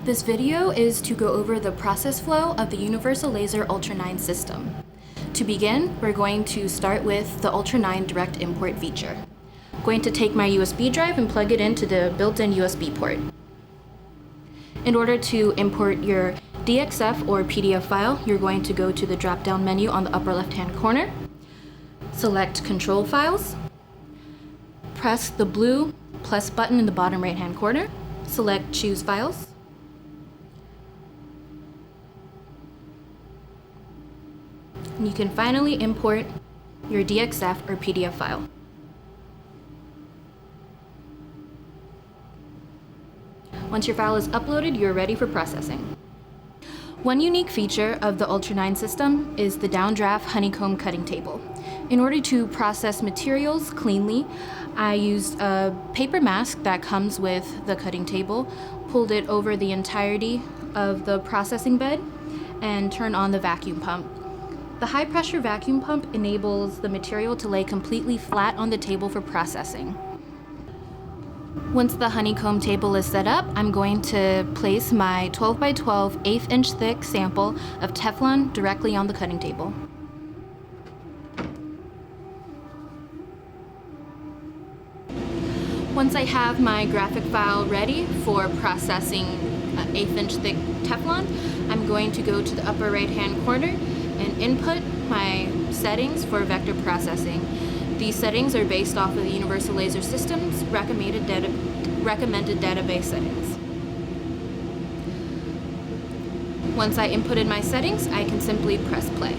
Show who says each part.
Speaker 1: This video is to go over the process flow of the Universal Laser Ultra 9 system. To begin, we're going to start with the Ultra 9 direct import feature. I'm going to take my USB drive and plug it into the built-in USB port. In order to import your DXF or PDF file, you're going to go to the drop-down menu on the upper left-hand corner, select Control Files, press the blue plus button in the bottom right-hand corner, select Choose Files, and you can finally import your DXF or PDF file. Once your file is uploaded, you're ready for processing. One unique feature of the Ultra 9 system is the downdraft honeycomb cutting table. In order to process materials cleanly, I used a paper mask that comes with the cutting table, pulled it over the entirety of the processing bed, and turned on the vacuum pump. The high-pressure vacuum pump enables the material to lay completely flat on the table for processing. Once the honeycomb table is set up, I'm going to place my 12 by 12 1/8 inch thick sample of Teflon directly on the cutting table. Once I have my graphic file ready for processing 1/8 inch thick Teflon, I'm going to go to the upper right-hand corner and input my settings for vector processing. These settings are based off of the Universal Laser System's recommended database settings. Once I inputted my settings, I can simply press play.